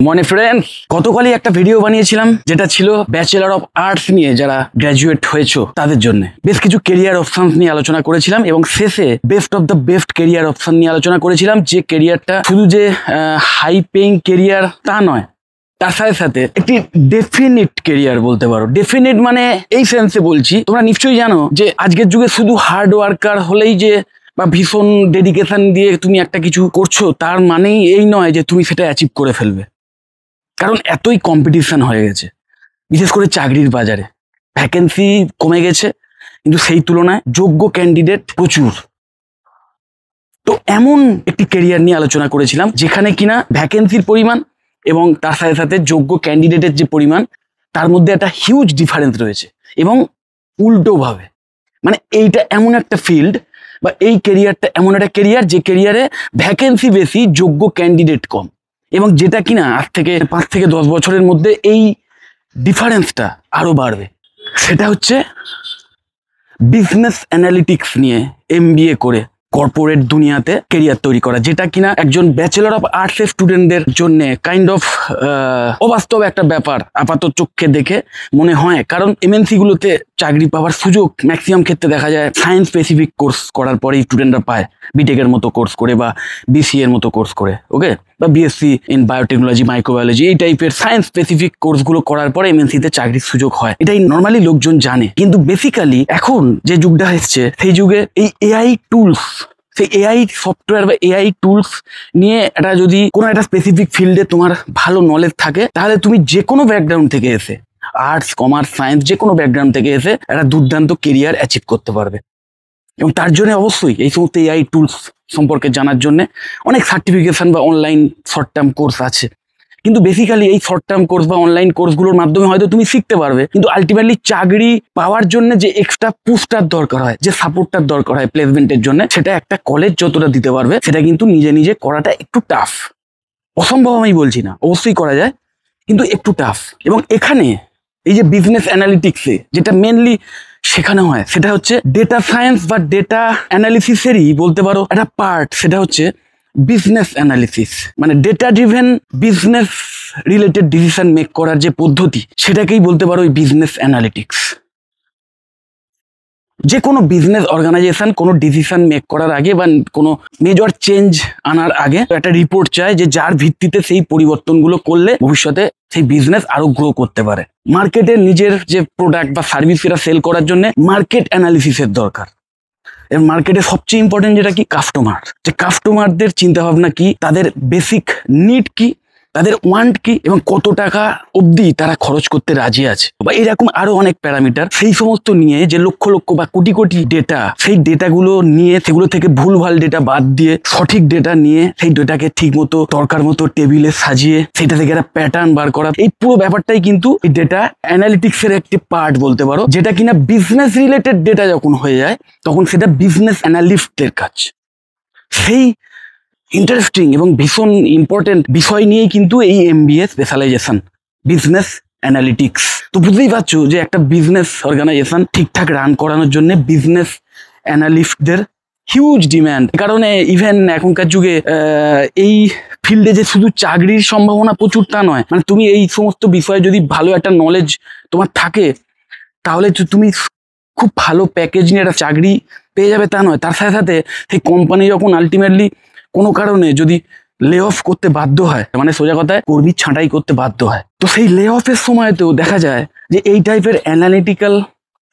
মনে ফ্রেন্ডস, গতকালই একটা ভিডিও বানিয়েছিলাম যেটা ছিল ব্যাচেলর অফ আর্টস নিয়ে যারা গ্র্যাজুয়েট হয়েছো তাদের জন্য। বেশ কিছু কেরিয়ার অপশন নিয়ে আলোচনা করেছিলাম এবং শেষে best of the best career option নিয়ে আলোচনা করেছিলাম, যে কেরিয়ারটা শুধু যে হাই পেইং কেরিয়ার তা নয়, তার সাথে সাথে একটি ডেফিনিট কেরিয়ার বলতে পারো। ডেফিনিট মানে এই সেন্সে বলছি, তোমরা নিশ্চয়ই জানো যে আজকের যুগে শুধু হার্ড ওয়ার্কার হলেই যে বা ভীষণ ডেডিকেশন দিয়ে তুমি একটা কিছু করছো তার মানেই এই নয় যে তুমি সেটা অ্যাচিভ করে ফেলবে। কারণ এতই কম্পিটিশন হয়ে গেছে, বিশেষ করে চাকরির বাজারে ভ্যাকেন্সি কমে গেছে, কিন্তু সেই তুলনায় যোগ্য ক্যান্ডিডেট প্রচুর। তো এমন একটি কেরিয়ার নিয়ে আলোচনা করেছিলাম যেখানে কিনা ভ্যাকেন্সির পরিমাণ এবং তার সাথে সাথে যোগ্য ক্যান্ডিডেটের যে পরিমাণ তার মধ্যে একটা হিউজ ডিফারেন্স রয়েছে। এবং উল্টোভাবে মানে এইটা এমন একটা ফিল্ড বা এই কেরিয়ারটা এমন একটা কেরিয়ার যে কেরিয়ারে ভ্যাকেন্সি বেশি, যোগ্য ক্যান্ডিডেট কম, এবং যেটা কিনা আজ থেকে 5 থেকে 10 বছরের মধ্যে এই ডিফারেন্সটা আরো বাড়বে। সেটা হচ্ছে বিজনেস অ্যানালিটিক্স নিয়ে MBA করে কর্পোরেট দুনিয়াতে কেরিয়ার তৈরি করা, যেটা কিনা একজন ব্যাচেলর অফ আর্টসের স্টুডেন্টদের জন্য কাইন্ড অফ অবাস্তব একটা ব্যাপার আপাতত চোখে দেখে মনে হয়। কারণ MNC গুলোতে চাকরি পাওয়ার সুযোগ ম্যাক্সিমাম ক্ষেত্রে দেখা যায় সায়েন্স স্পেসিফিক কোর্স করার পরেই স্টুডেন্টরা পায়, বিটেকের মতো কোর্স করে বা BCA এর মতো কোর্স করে, ওকে, বা BSc ইন বায়োটেকনোলজি, মাইক্রোবায়োলজি, এই টাইপের সায়েন্স স্পেসিফিক কোর্সগুলো করার পরে MNC-তে চাকরির সুযোগ হয়। এটাই নর্মালি লোকজন জানে, কিন্তু বেসিক্যালি এখন যে যুগটা এসছে সেই যুগে এই AI টুলস, সেই AI সফটওয়্যার বা AI টুলস নিয়ে এটা যদি কোনো একটা স্পেসিফিক ফিল্ডে তোমার ভালো নলেজ থাকে, তাহলে তুমি যে কোনো ব্যাকগ্রাউন্ড থেকে এসে, আর্টস, কমার্স, সায়েন্স, যে কোনো ব্যাকগ্রাউন্ড থেকে এসে একটা দুর্দান্ত কেরিয়ার অ্যাচিভ করতে পারবে। এবং তার জন্য অবশ্যই এই সমস্ত AI টুলস সম্পর্কে জানার জন্য অনেক সার্টিফিকেশন বা অনলাইন শর্ট টার্ম কোর্স আছে। কিন্তু বেসিক্যালি এই শর্ট টার্ম কোর্স বা অনলাইন কোর্সগুলোর মাধ্যমে হয়তো তুমি শিখতে পারবে, কিন্তু আলটিমেটলি চাকরি পাওয়ার জন্য যে এক্সট্রা পুশটার দরকার হয়, যে সাপোর্টটার দরকার হয় প্লেসমেন্টের জন্য, সেটা একটা কলেজ যতটা দিতে পারবে সেটা কিন্তু নিজে নিজে করাটা একটু টাফ। অসম্ভব আমি বলছি না, অবশ্যই করা যায়, কিন্তু একটু টাফ। এবং এখানে এই যে বিজনেস অ্যানালিটিক্সে যেটা মেনলি শেখানো হয় সেটা হচ্ছে ডেটা সায়েন্স বা ডেটা অ্যানালিসিসেরই বলতে পারো একটা পার্ট। সেটা হচ্ছে বিজনেস অ্যানালিসিস, মানে data driven business related decision make করার যে পদ্ধতি সেটাকেই বলতে পারো ওই বিজনেস অ্যানালিটিক্স। যে কোনো বিজনেস অর্গানাইজেশন কোনো ডিসিশন মেক করার আগে বা কোনো মেজর চেঞ্জ আনার আগে একটা রিপোর্ট চায়, যে যার ভিত্তিতে সেই পরিবর্তনগুলো করলে ভবিষ্যতে সেই বিজনেস আরো গ্রো করতে পারে। মার্কেটে নিজের যে প্রোডাক্ট বা সার্ভিস সেটা সেল করার জন্য মার্কেট অ্যানালিসিসের দরকার। এবং মার্কেটে সবচেয়ে ইম্পর্টেন্ট যেটা কি, কাস্টমার। যে কাস্টমারদের চিন্তাভাবনা কি, তাদের বেসিক নিড কি, তাদের ওয়ান্ট কি, এবং কত টাকা অবধি তারা খরচ করতে রাজি আছে, বা এরকম আরো অনেক প্যারামিটার। সেই সমস্ত নিয়ে যে লক্ষ লক্ষ বা কোটি কোটি ডেটা, সেই ডেটাগুলো নিয়ে সেগুলো থেকে ভুলভাল ডেটা বাদ দিয়ে সঠিক ডেটা নিয়ে সেই ডেটাকে ঠিক মতো দরকার মতো টেবিলে সাজিয়ে সেটা থেকে একটা প্যাটার্ন বার করা, এই পুরো ব্যাপারটাই কিন্তু এই ডেটা অ্যানালিটিক্সের একটি পার্ট বলতে পারো। যেটা কিনা বিজনেস রিলেটেড ডেটা যখন হয়ে যায় তখন সেটা বিজনেস অ্যানালিস্টের কাজ। সেই ইন্টারেস্টিং এবং ভীষণ ইম্পর্টেন্ট বিষয় নিয়েই কিন্তু এই MBA স্পেশালাইজেশন, বিজনেস অ্যানালিটিক্স। তো বুঝতেই পারছো যে একটা বিজনেস অর্গানাইজেশন ঠিকঠাক রান করানোর জন্য বিজনেস অ্যানালিস্টদের হিউজ ডিম্যান্ড। কারণে ইভেন এখনকার যুগে এই ফিল্ডে যে শুধু চাকরির সম্ভাবনা প্রচুর তা নয়, মানে তুমি এই সমস্ত বিষয়ে যদি ভালো একটা নলেজ তোমার থাকে তাহলে তুমি খুব ভালো প্যাকেজ নিয়ে একটা চাকরি পেয়ে যাবে তা নয়, তার সাথে সাথে সেই কোম্পানি যখন আলটিমেটলি কোনো কারণে যদি লে অফ করতে বাধ্য হয়, মানে সোজা কথায় কর্মী ছাঁটাই করতে বাধ্য হয়, তো সেই লে অফের সময়তেও দেখা যায় যে এই টাইপের অ্যানালিটিক্যাল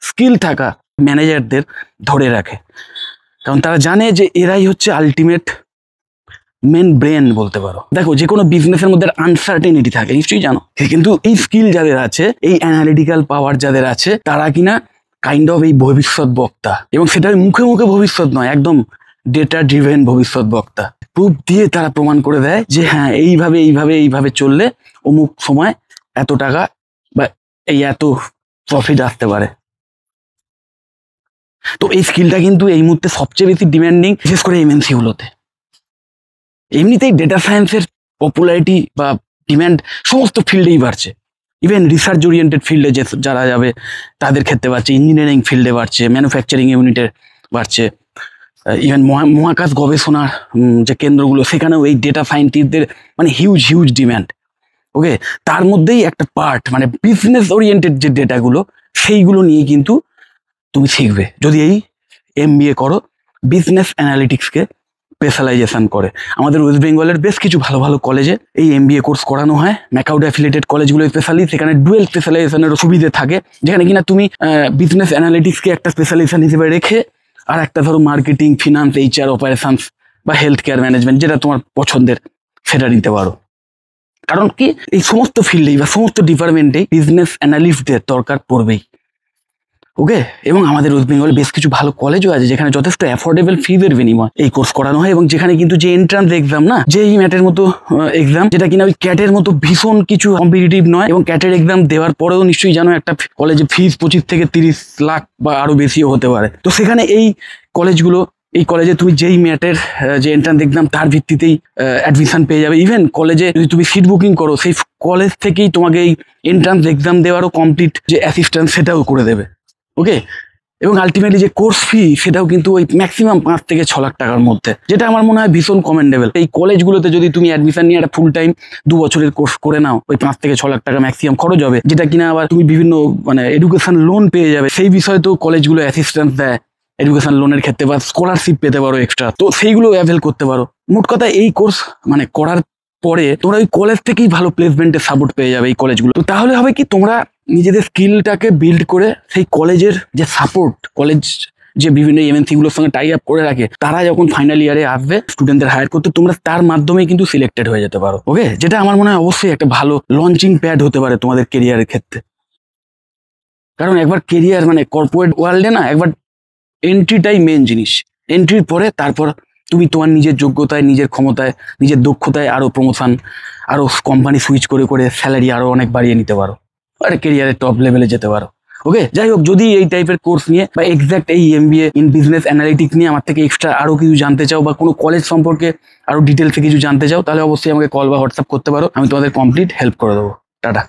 স্কিল থাকা ম্যানেজারদের ধরে রাখে। কারণ তারা জানে যে এরাই হচ্ছে আলটিমেট মেন ব্রেন বলতে পারো। দেখো, যে কোনো বিজনেসের মধ্যে আনসার্টেনিটি থাকে, নিশ্চয়ই জানো, কিন্তু এই স্কিল যাদের আছে, এই অ্যানালিটিক্যাল পাওয়ার যাদের আছে, তারা কিনা কাইন্ড অফ এই ভবিষ্যৎ বক্তা। এবং সেটা মুখে মুখে ভবিষ্যৎ নয়, একদম ডেটা ড্রিভেন ভবিষ্যৎ বক্তা। প্রুফ দিয়ে তারা প্রমাণ করে দেয় যে হ্যাঁ, এইভাবে এইভাবে এইভাবে চললে অমুক সময় এত টাকা বা এই এত প্রফিট আসতে পারে। তো এই স্কিলটা কিন্তু এই মুহূর্তে সবচেয়ে বেশি ডিমান্ডিং, বিশেষ করে MNC গুলোতে। এমনিতেই ডেটা সায়েন্সের পপুলারিটি বা ডিমান্ড সমস্ত ফিল্ডেই বাড়ছে। ইভেন রিসার্চ ওরিয়েন্টেড ফিল্ডে যে যারা যাবে তাদের ক্ষেত্রে বাড়ছে, ইঞ্জিনিয়ারিং ফিল্ডে বাড়ছে, ম্যানুফ্যাকচারিং ইউনিটে বাড়ছে, ইভেন মহাকাশ গবেষণার যে কেন্দ্রগুলো সেখানেও এই ডেটা সায়েন্টিস্টদের মানে হিউজ ডিম্যান্ড। ওকে, তার মধ্যেই একটা পার্ট মানে বিজনেস ওরিয়েন্টেড যে ডেটাগুলো সেইগুলো নিয়ে কিন্তু তুমি শিখবে যদি এই MBA করো বিজনেস অ্যানালিটিক্সকে স্পেশালাইজেশন করে। আমাদের ওয়েস্ট বেঙ্গলের বেশ কিছু ভালো ভালো কলেজে এই MBA কোর্স করানো হয়, ম্যাকাউড অ্যাফিলিয়েটেড কলেজগুলো স্পেশালি, সেখানে ডুয়েল স্পেশালাইজেশনের সুবিধে থাকে, যেখানে কিনা তুমি বিজনেস অ্যানালিটিক্সকে একটা স্পেশালাইজেশন হিসেবে রেখে আর একটা ধরো মার্কেটিং, ফিনান্স, HR, অপারেশনস বা হেলথ কেয়ার ম্যানেজমেন্ট যেটা তোমার পছন্দের সেটা নিতে পারো। কারণ কি এই সমস্ত ফিল্ডেই বা সমস্ত ডিপার্টমেন্টেই বিজনেস অ্যানালিস্টদের দরকার পড়বেই। ওকে, এবং আমাদের ওয়েস্ট বেঙ্গলে বেশ কিছু ভালো কলেজও আছে যেখানে যথেষ্ট অ্যাফোর্ডেবল ফিজের বিনিময় এই কোর্স করানো হয়, এবং যেখানে কিন্তু যে এন্ট্রান্স এক্সাম না, যে এই ম্যাটের মতো এক্সাম, যেটা কিনা ওই ক্যাটের মতো ভীষণ কিছু কম্পিটিটিভ নয়, এবং ক্যাটের এক্সাম দেওয়ার পরেও নিশ্চয়ই জানো একটা কলেজে ফিজ 25 থেকে 30 লাখ বা আরো বেশিও হতে পারে। তো সেখানে এই কলেজে তুমি যেই ম্যাটের যে এন্ট্রান্স এক্সাম তার ভিত্তিতেই অ্যাডমিশন পেয়ে যাবে। ইভেন কলেজে যদি তুমি সিট বুকিং করো সেই কলেজ থেকেই তোমাকে এই এন্ট্রান্স এক্সাম দেওয়ারও কমপ্লিট যে অ্যাসিস্ট্যান্স সেটাও করে দেবে। ওকে, এবং আলটিমেটলি যে কোর্স ফি সেটাও কিন্তু ওই ম্যাক্সিমাম 5 থেকে 6 লাখ টাকার মধ্যে, যেটা আমার মনে হয় ভীষণ কমেন্ডেবল। এই কলেজগুলোতে যদি তুমি অ্যাডমিশন নিয়ে একটা ফুল টাইম 2 বছরের কোর্স করে নাও, ওই 5 থেকে 6 লাখ টাকা ম্যাক্সিমাম খরচ হবে, যেটা কিনা আবার তুমি বিভিন্ন মানে এডুকেশন লোন পেয়ে যাবে। সেই বিষয়ে তো কলেজগুলো অ্যাসিস্ট্যান্স দেয় এডুকেশন লোনের ক্ষেত্রে, বা স্কলারশিপ পেতে পারো এক্সট্রা, তো সেইগুলো অ্যাভেল করতে পারো। মোট কথা এই কোর্স মানে করার পরে তোমরা ওই কলেজ থেকেই ভালো প্লেসমেন্টের সাপোর্ট পেয়ে যাবে এই কলেজগুলো। তো তাহলে হবে কি, তোমরা নিজেদের স্কিলটাকে বিল্ড করে সেই কলেজের যে সাপোর্ট, কলেজ যে বিভিন্ন MNC গুলোর সঙ্গে টাই আপ করে রাখে, তারা যখন ফাইনাল ইয়ারে আসবে স্টুডেন্টদের হায়ার করতে, তোমরা তার মাধ্যমেই কিন্তু সিলেক্টেড হয়ে যেতে পারো। ওকে, যেটা আমার মনে হয় অবশ্যই একটা ভালো লঞ্চিং প্যাড হতে পারে তোমাদের কেরিয়ারের ক্ষেত্রে। কারণ একবার কেরিয়ার মানে কর্পোরেট ওয়ার্ল্ডে না, একবার এন্ট্রিটাই মেন জিনিস। এন্ট্রির পরে তারপর তুমি তোমার নিজের যোগ্যতায়, নিজের ক্ষমতায়, নিজের দক্ষতায় আরো প্রমোশন, আরো কোম্পানি সুইচ করে করে স্যালারি আরো অনেক বাড়িয়ে নিতে পারো, আর কেরিয়ারের টপ লেভেলে যেতে পারো। ওকে, যাই হোক, যদি এই টাইপের কোর্স নিয়ে বা এক্স্যাক্ট এই MBA ইন বিজনেস অ্যানালিটিক্স নিয়ে আমার থেকে এক্সট্রা আরো কিছু জানতে চাও, বা কোনো কলেজ সম্পর্কে আরো ডিটেলসে কিছু জানতে চাও, তাহলে অবশ্যই আমাকে কল বা হোয়াটসঅ্যাপ করতে পারো, আমি তোমাদের কমপ্লিট হেল্প করে দেবো। টাটা।